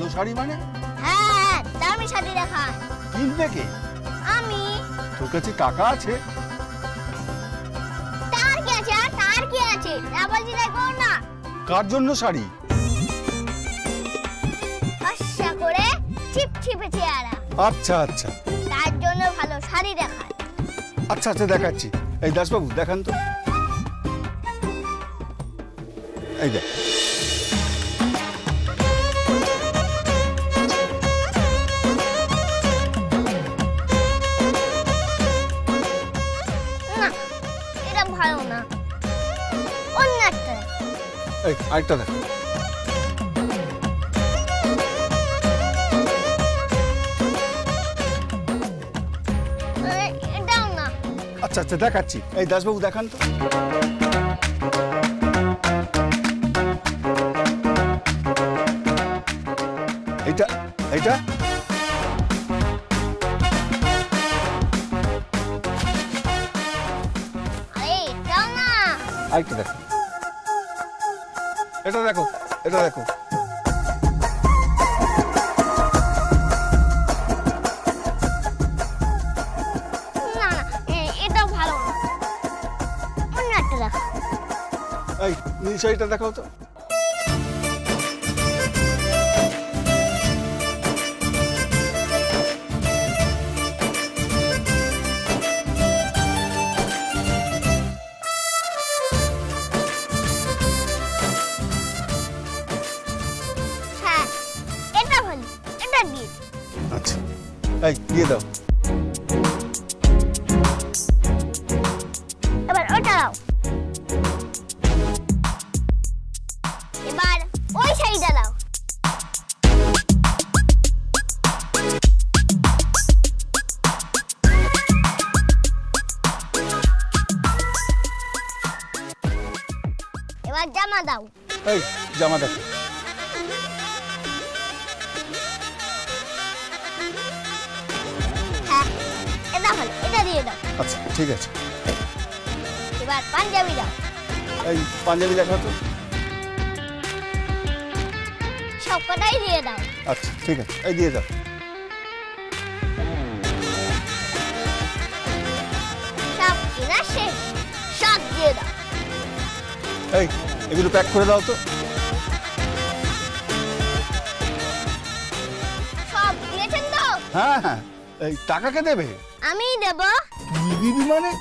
ভালো শাড়ি মানে? হ্যাঁ, দামি শাড়ি দেখান। কিনবে কে? আমি। তোর কাছে টাকা আছে? তার কি আছে? তার কি আছে? বলছি দেখো না। কার জন্য শাড়ি? আশা করে চিপচিপে চেহারা। আচ্ছা আচ্ছা, তার জন্য ভালো শাড়ি দেখান। আচ্ছা আচ্ছা দেখাচ্ছি। এই দাসবাবু দেখান তো। এই দেখ। না, এটা ভালো না। অন্য একটা। এই আরেকটা দেখ। এটাও না। আচ্ছা আচ্ছা দেখাচ্ছি। এই দাসবাবু দেখান তো। এইটা এইটা আরে এটাও না। আরেকটা দেখো। এটা দেখো, এটা দেখো। না না, এটাও ভালো না। অন্য একটা দেখো। এই নীল শাড়িটা দেখাও তো। হ্যাঁ, এটা ভালো। এটা দিয়ে। আচ্ছা, এই দিয়ে দাও। এবার ওটা দাও। এবার ওই শাড়িটা দাও। এবার জামা দাও। এই জামা দেখো। হ্যাঁ, এটা ভালো। এটা দিয়ে দাও। আচ্ছা ঠিক আছে। এবার পাঞ্জাবি দাও। এই পাঞ্জাবি দেখাও তো। সব কটাই দিয়ে দাও। আচ্ছা ঠিক আছে, এই দিয়ে দাও। সব কেনা শেষ। সব দিয়ে দাও। এই এগুলো প্যাক করে দাও তো। সব দিয়েছেন তো? হ্যাঁ হ্যাঁ। এই টাকা কে দেবে? আমিই দেব। তুই দিবি মানে?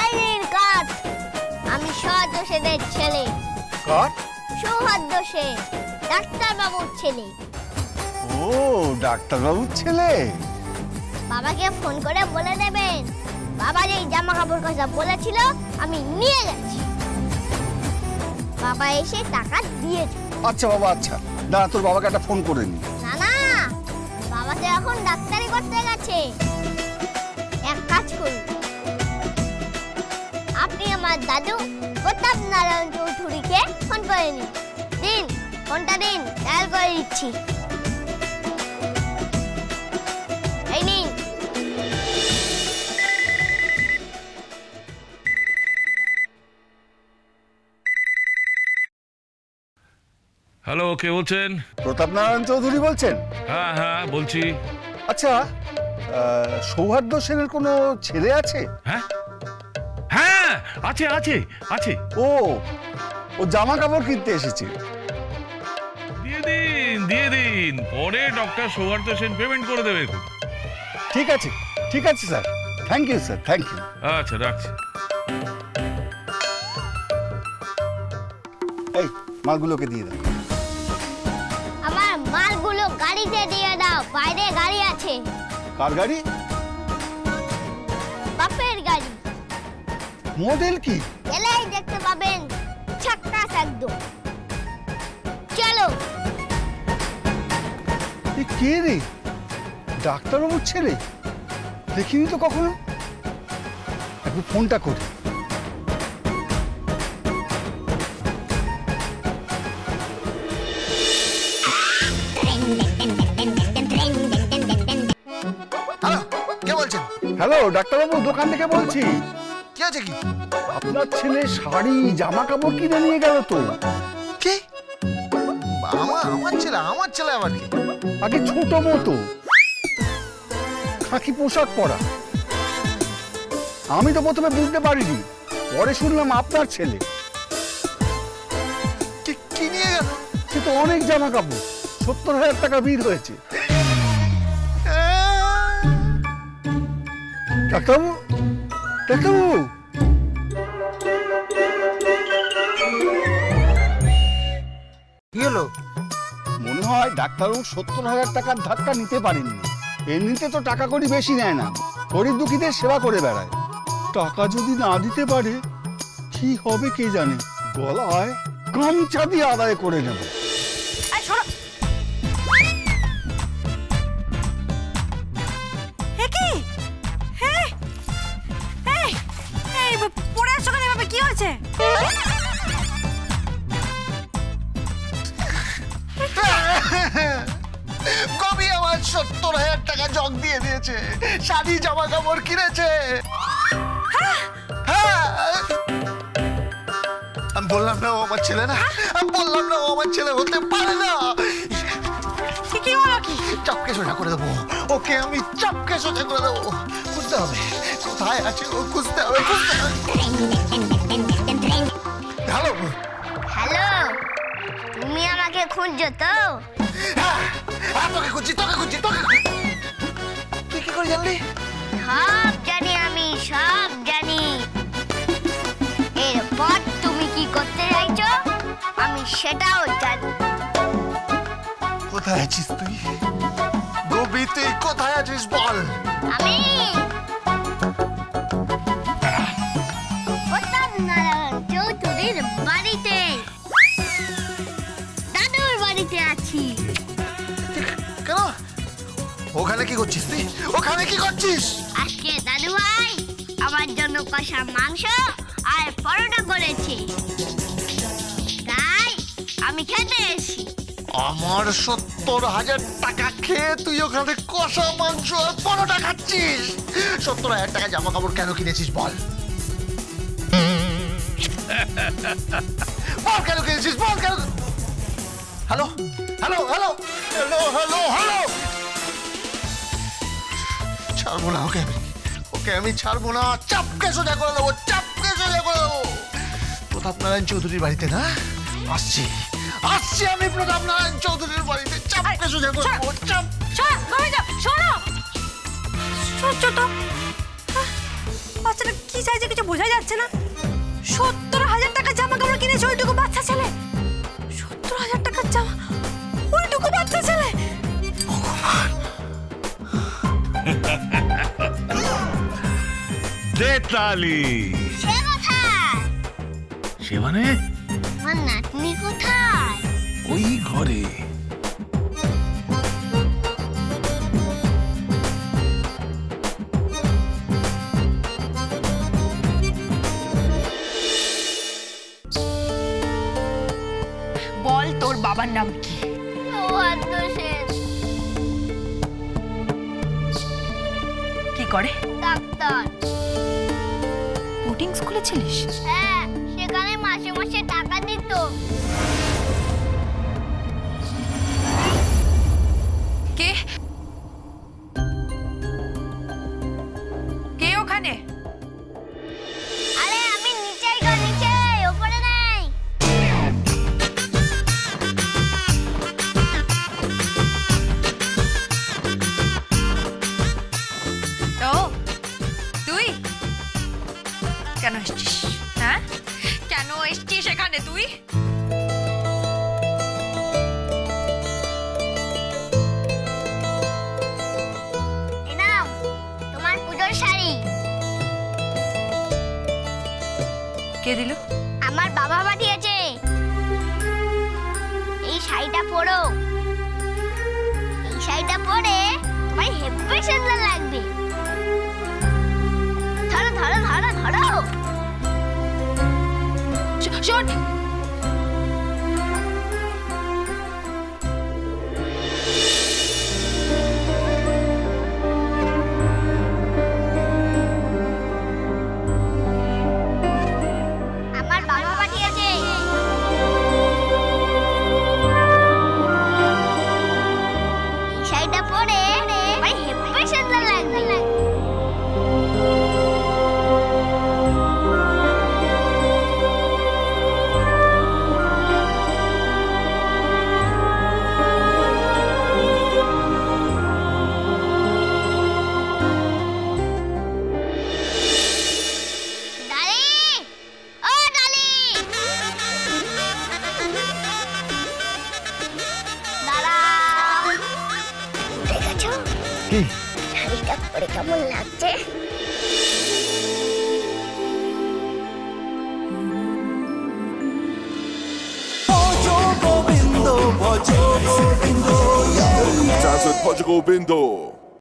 এই নিন কাঠ। আমি সহজ সেদের ছেলে। কার? সৌহার্দ্য সেন, ডাক্তারবাবুর ছেলে। ও ডাক্তারবাবুর ছেলে। বাবাকে ফোন করে বলে দেবেন বাবা যেই জামা কাপড় কথা বলেছিল আমি নিয়ে গেছি। বাবা এসে টাকা দিয়েছে। আচ্ছা বাবা, আচ্ছা দাঁড়া, তোর বাবাকে একটা ফোন করে নি। না না, বাবা তো এখন ডাক্তারি করতে গেছে। এক কাজ করুন, আপনি আমার দাদু প্রতাপ নারায়ণ চৌধুরীকে ফোন করে নিন। দিন, ফোনটা দিন, ডায়াল করে দিচ্ছি। এই নিন। হ্যালো, কে বলছেন? প্রতাপ নারায়ণ চৌধুরী বলছেন? হ্যাঁ হ্যাঁ বলছি। আচ্ছা, সৌহার্দ্য সেনের কোনো ছেলে আছে? হ্যাঁ হ্যাঁ আছে আছে আছে। ও ও জামা কাপড় কিনতে এসেছে। দিয়ে দিন দিয়ে দিন, পরে ডক্টর সৌহার্দ্য সেন পেমেন্ট করে দেবে। ঠিক আছে ঠিক আছে sir, thank you sir, thank you. আচ্ছা রাখছি। এই মালগুলোকে দিয়ে দাও। আমার মালগুলো গাড়িতে দিয়ে দাও, বাইরে গাড়ি আছে। কার গাড়ি? বাপের গাড়ি। মডেল কি? এলেই দেখতে পাবেন, ছাক্কাস একদম। চলো। এ কে রে? ডাক্তারবাবুর ছেলে? দেখিনি তো কখনো। একটু ফোনটা করি। হ্যালো, কে বলছেন? হ্যালো ডাক্তারবাবু, দোকান থেকে বলছি। কি আছে কি? আপনার ছেলে শাড়ি জামা কাপড় কিনে নিয়ে গেল তো। কি? ছেলে? আমার ছেলে আবার কি? আগে ছোট মতো খাকি পোশাক পরা। আমি তো প্রথমে বুঝতে পারিনি, পরে শুনলাম আপনার ছেলে। কি নিয়ে গেল? সে তো অনেক জামা কাপড়, 70,000 টাকা বিল হয়েছে। ডাক্তারবাবু, ডাক্তারবাবু, কি হলো? মনে হয় ডাক্তারবাবু 70,000 টাকার ধাক্কা নিতে পারেননি। এমনিতে তো টাকা কড়ি বেশি নেয় না, গরিব দুঃখীদের সেবা করে বেড়ায়। টাকা যদি না দিতে পারে কি হবে কে জানে। গলায় গামছা দিয়ে আদায় করে নেব। কি হয়েছে? কবি আমার 70,000 টাকা জগ দিয়ে দিয়েছে, শাড়ি জামা কাপড় কিনেছে। আমি বললাম না ও আমার ছেলে না, আমি বললাম না ও আমার ছেলে হতে পারে না। কি হলো? কি চাপকে সোজা করে দেবো ওকে, আমি চাপকে সোজা করে দেবো। খুঁজতে হবে কোথায় আছে ও, খুঁজতে হবে, খুঁজতে হবে। হ্যালো হ্যালো, তুমি আমাকে খুঁজছো তো? তোকে খুঁজছি, তোকে খুঁজছি, তোকে। তুই কি করে জানলি? সব জানি আমি, সব জানি। এরপর তুমি কি করতে চাইছো আমি সেটাও জানি। কোথায় আছিস তুই? গোবি তুই কোথায় আছিস বল? আমি প্রতাপ নারায়ণ চৌধুরীর বাড়িতে, দাদুর বাড়িতে আছি। কেন? ওখানে কি করছিস তুই? ওখানে কি করছিস? আজকে দাদু ভাই আমার জন্য কষা মাংস আর পরোটা করেছে, তাই আমি খেতে এসেছি। আমার 70,000 টাকা খেয়ে তুই ওখানে কষা মাংস আর পরোটা খাচ্ছিস? 70,000 টাকা জামা কাপড় কেন কিনেছিস বল? বল কেন কিনেছিস, বল কেন? Hello hello hello hello hello hello, ছাড়বো না ওকে, ওকে আমি ছাড়বো না। চাপকে সোজা করে দেবো, চাপকে সোজা করে দেবো। প্রতাপ নারায়ণ চৌধুরীর বাড়িতে না, আসছি আসছি আমি প্রতাপ নারায়ণ চৌধুরীর বাড়িতে। চাপকে সোজা করে দেবো, চাপ। বাচ্চাটা কি চাইছে কিছু বোঝা যাচ্ছে না। 70,000 টাকা জামা কাপড় কিনেছে ওইটুকু বাচ্চা ছেলে। 70,000 টাকার জামা, ওইটুকু বাচ্চা ছেলে। দেতালি সে কোথায়? সে মানে আমার নাতনি কোথায়? ওই ঘরে। বল তোর বাবার নাম কি? সৌহার্দ্য সেন। কি করে? ডাক্তার। বোর্ডিং স্কুলে ছিলিস? হ্যাঁ, সেখানে মাসে মাসে টাকা দিত। কে কে ওখানে? আরে আমি নিচেই গো, নিচে, উপরে নাই। তো তুই কেন এসছিস? হ্যাঁ, কেন এসছিস এখানে তুই? এই নাও তোমার পুজোর শাড়ি। কে দিল? আমার বাবা পাঠিয়েছে। এই শাড়িটা পরো, এই শাড়িটা পরে তোমার হেব্বি সুন্দর লাগবে। ধরো ধরো ধরো ধরো। শোন, আমার বাবা পাঠিয়েছে। কি শাড়িটা পরে কেমন লাগছে? Dance with Portugal Bindo.